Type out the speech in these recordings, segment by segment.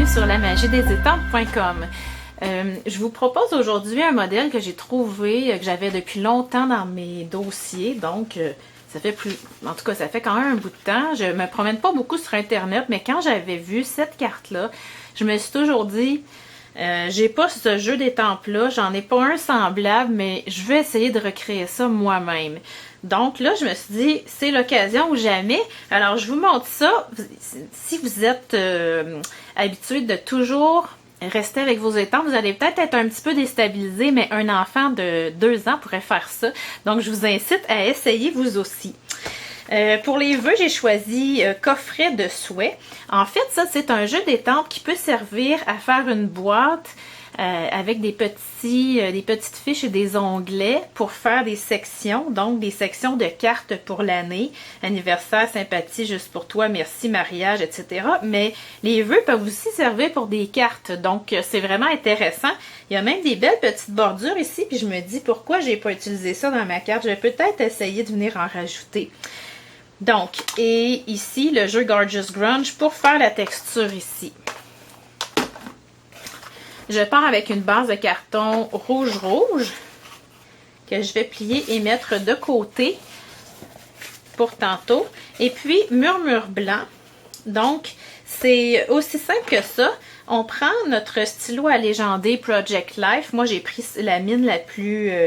bienvenue sur lamagiedesétampes.com. Je vous propose aujourd'hui un modèle que j'ai trouvé, que j'avais depuis longtemps dans mes dossiers, donc ça fait ça fait quand même un bout de temps. Je me promène pas beaucoup sur internet, mais quand j'avais vu cette carte-là, je me suis toujours dit, j'ai pas ce jeu d'étampes-là, j'en ai pas un semblable, mais je vais essayer de recréer ça moi-même. Donc là, je me suis dit, c'est l'occasion ou jamais. Alors, je vous montre ça. Si vous êtes habitué de toujours rester avec vos étampes, vous allez peut-être être un petit peu déstabilisé, mais un enfant de 2 ans pourrait faire ça. Donc, je vous incite à essayer vous aussi. Pour les vœux, j'ai choisi coffret de souhaits. En fait, ça, c'est un jeu d'étampes qui peut servir à faire une boîte avec des petites fiches et des onglets pour faire des sections, donc des sections de cartes pour l'année, anniversaire, sympathie, juste pour toi, merci, mariage, etc. Mais les vœux peuvent aussi servir pour des cartes, donc c'est vraiment intéressant. Il y a même des belles petites bordures ici, puis je me dis pourquoi j'ai pas utilisé ça dans ma carte. Je vais peut-être essayer de venir en rajouter. Donc, et ici, le jeu Gorgeous Grunge pour faire la texture ici. Je pars avec une base de carton rouge que je vais plier et mettre de côté pour tantôt. Et puis, murmure blanc. Donc, c'est aussi simple que ça. On prend notre stylo à légender Project Life. Moi, j'ai pris la mine la plus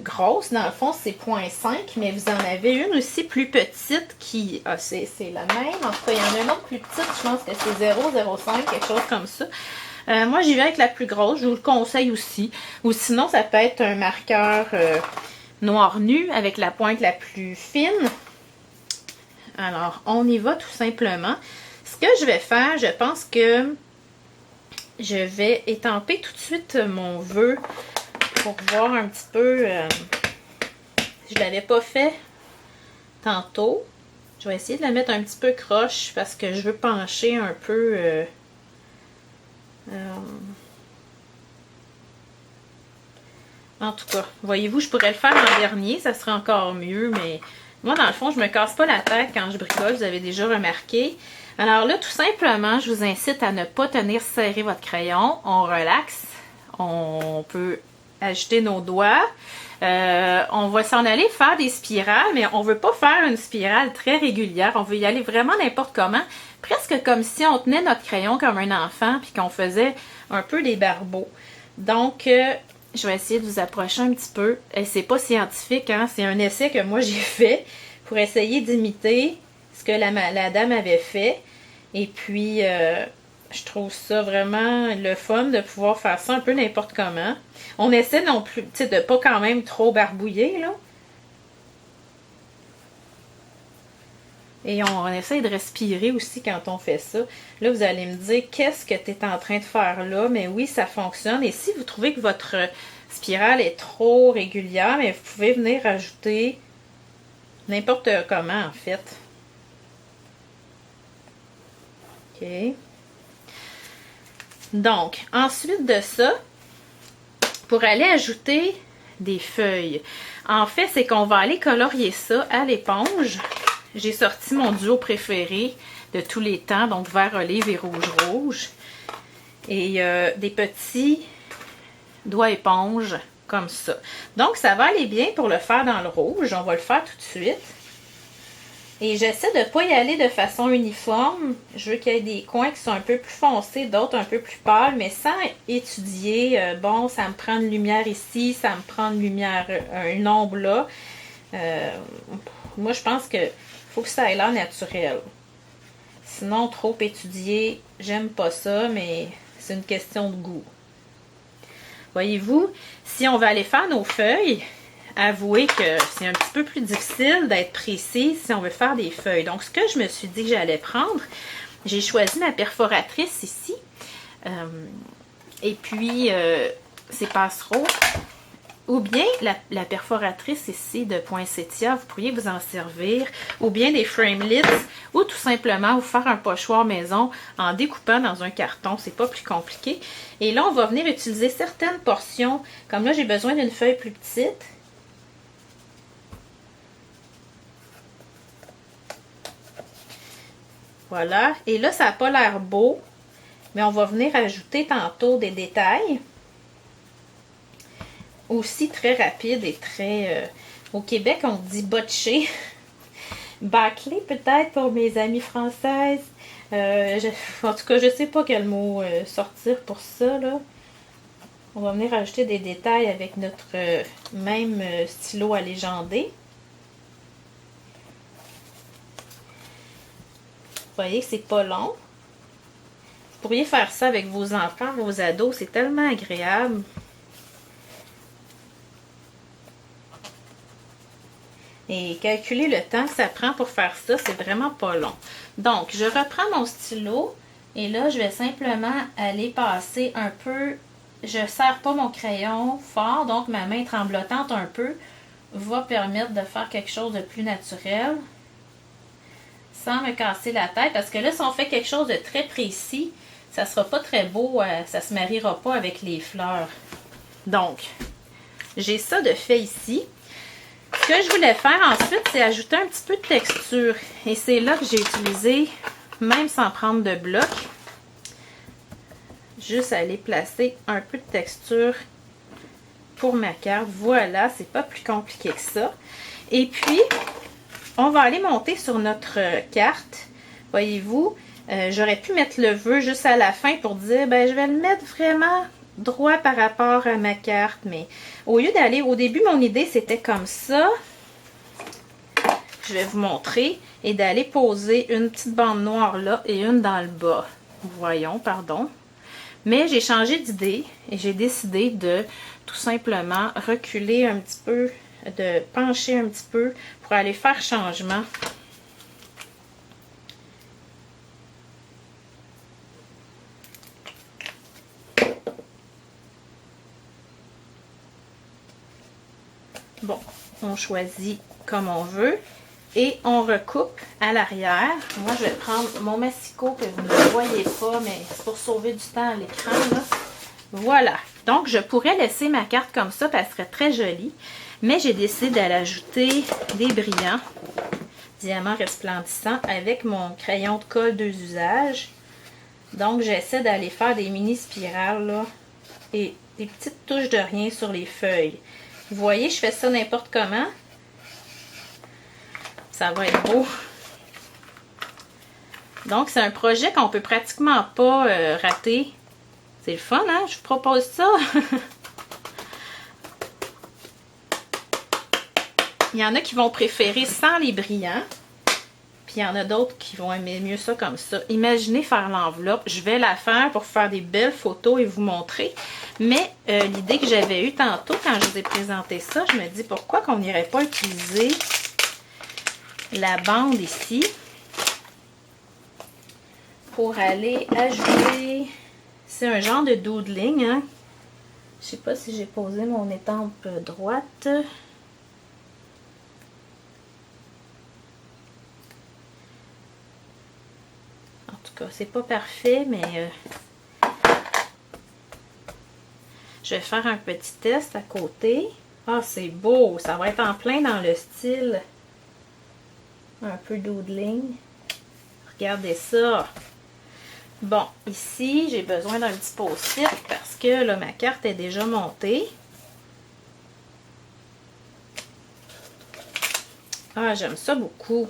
grosse. Dans le fond, c'est 0.5, mais vous en avez une aussi plus petite qui... c'est la même. En tout cas, il y en a une autre plus petite. Je pense que c'est 0,05, quelque chose comme ça. Moi, j'y vais avec la plus grosse. Je vous le conseille aussi. Ou sinon, ça peut être un marqueur noir nu avec la pointe la plus fine. Alors, on y va tout simplement. Ce que je vais faire, je pense que je vais étamper tout de suite mon vœu pour voir un petit peu. Je ne l'avais pas fait tantôt. Je vais essayer de la mettre un petit peu croche parce que je veux pencher un peu. En tout cas, voyez-vous, je pourrais le faire en dernier, ça serait encore mieux, mais moi, dans le fond, je me casse pas la tête quand je bricole, vous avez déjà remarqué. Alors là, tout simplement, je vous incite à ne pas tenir serré votre crayon. On relaxe, on peut ajouter nos doigts. On va s'en aller faire des spirales, mais on veut pas faire une spirale très régulière. On veut y aller vraiment n'importe comment, presque comme si on tenait notre crayon comme un enfant puis qu'on faisait un peu des barbeaux. Donc, je vais essayer de vous approcher un petit peu. C'est pas scientifique, hein? C'est un essai que moi j'ai fait pour essayer d'imiter ce que la dame avait fait. Et puis, je trouve ça vraiment le fun de pouvoir faire ça un peu n'importe comment. On essaie non plus, tu sais, de pas quand même trop barbouiller, là. Et on essaie de respirer aussi quand on fait ça. Là, vous allez me dire, qu'est-ce que tu es en train de faire là? Mais oui, ça fonctionne. Et si vous trouvez que votre spirale est trop régulière, mais vous pouvez venir ajouter n'importe comment, en fait. OK. Donc, ensuite de ça, pour aller ajouter des feuilles, en fait, c'est qu'on va aller colorier ça à l'éponge. J'ai sorti mon duo préféré de tous les temps, donc vert olive et rouge. Et des petits doigts éponge comme ça. Donc, ça va aller bien pour le faire dans le rouge. On va le faire tout de suite. Et j'essaie de ne pas y aller de façon uniforme. Je veux qu'il y ait des coins qui sont un peu plus foncés, d'autres un peu plus pâles, mais sans étudier, bon, ça me prend une lumière ici, ça me prend une lumière, une ombre là. Moi, je pense que faut que ça ait l'air naturel. Sinon, trop étudié, j'aime pas ça, mais c'est une question de goût. Voyez-vous, si on va aller faire nos feuilles, avouez que c'est un petit peu plus difficile d'être précis si on veut faire des feuilles. Donc, ce que je me suis dit que j'allais prendre, j'ai choisi ma perforatrice ici. Et puis, c'est passereau. Ou bien la perforatrice ici de poinsettia, vous pourriez vous en servir. Ou bien des framelits. Ou tout simplement vous faire un pochoir maison en découpant dans un carton. C'est pas plus compliqué. Et là, on va venir utiliser certaines portions. Comme là, j'ai besoin d'une feuille plus petite. Voilà. Et là, ça n'a pas l'air beau, mais on va venir ajouter tantôt des détails. Aussi très rapide et très... au Québec, on dit botché. Bâclé peut-être pour mes amies françaises. En tout cas, je sais pas quel mot sortir pour ça, là. On va venir ajouter des détails avec notre même stylo à légender. Vous voyez que c'est pas long. Vous pourriez faire ça avec vos enfants, vos ados. C'est tellement agréable. Et calculer le temps que ça prend pour faire ça, c'est vraiment pas long. Donc, je reprends mon stylo et là, je vais simplement aller passer un peu. Je ne serre pas mon crayon fort, donc ma main tremblotante un peu va permettre de faire quelque chose de plus naturel sans me casser la tête. Parce que là, si on fait quelque chose de très précis, ça ne sera pas très beau, ça ne se mariera pas avec les fleurs. Donc, j'ai ça de fait ici. Ce que je voulais faire ensuite, c'est ajouter un petit peu de texture. Et c'est là que j'ai utilisé, même sans prendre de bloc, juste aller placer un peu de texture pour ma carte. Voilà, c'est pas plus compliqué que ça. Et puis, on va aller monter sur notre carte. Voyez-vous, j'aurais pu mettre le vœu juste à la fin pour dire, ben, je vais le mettre vraiment droit par rapport à ma carte, mais au lieu d'aller, au début mon idée c'était comme ça, je vais vous montrer, et d'aller poser une petite bande noire là et une dans le bas, voyons, pardon, mais j'ai changé d'idée et j'ai décidé de tout simplement reculer un petit peu, de pencher un petit peu pour aller faire changement. Bon, on choisit comme on veut et on recoupe à l'arrière. Moi, je vais prendre mon massicot que vous ne voyez pas, mais c'est pour sauver du temps à l'écran. Voilà. Donc, je pourrais laisser ma carte comme ça, parce qu'elle serait très jolie. Mais j'ai décidé d'aller ajouter des brillants, diamants resplendissants, avec mon crayon de colle 2 usages. Donc, j'essaie d'aller faire des mini spirales là, et des petites touches de rien sur les feuilles. Vous voyez, je fais ça n'importe comment. Ça va être beau. Donc, c'est un projet qu'on peut pratiquement pas rater. C'est le fun, hein? Je vous propose ça. Il y en a qui vont préférer sans les brillants. Puis il y en a d'autres qui vont aimer mieux ça comme ça. Imaginez faire l'enveloppe. Je vais la faire pour faire des belles photos et vous montrer. Mais l'idée que j'avais eue tantôt quand je vous ai présenté ça, je me dis pourquoi qu'on n'irait pas utiliser la bande ici pour aller ajouter. C'est un genre de doodling, hein? Je sais pas si j'ai posé mon étampe droite. En tout cas, c'est pas parfait, mais je vais faire un petit test à côté. Ah, c'est beau! Ça va être en plein dans le style un peu doodling. Regardez ça! Bon, ici, j'ai besoin d'un petit post-it parce que là, ma carte est déjà montée. Ah, j'aime ça beaucoup.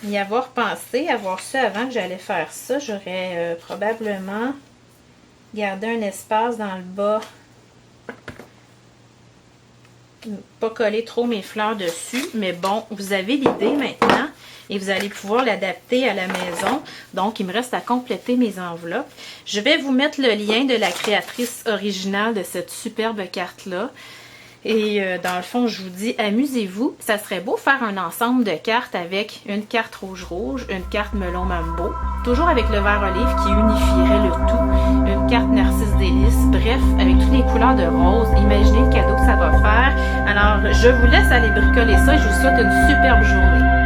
Y avoir pensé, avoir su avant que j'allais faire ça, j'aurais probablement gardé un espace dans le bas. Pas coller trop mes fleurs dessus, mais bon, vous avez l'idée maintenant et vous allez pouvoir l'adapter à la maison. Donc, il me reste à compléter mes enveloppes. Je vais vous mettre le lien de la créatrice originale de cette superbe carte-là. Et dans le fond, je vous dis, amusez-vous. Ça serait beau faire un ensemble de cartes avec une carte rouge-rouge, une carte melon mambo, toujours avec le vert olive qui unifierait le tout, une carte narcisse délice, bref, avec toutes les couleurs de rose. Imaginez le cadeau que ça va faire. Alors, je vous laisse aller bricoler ça et je vous souhaite une superbe journée.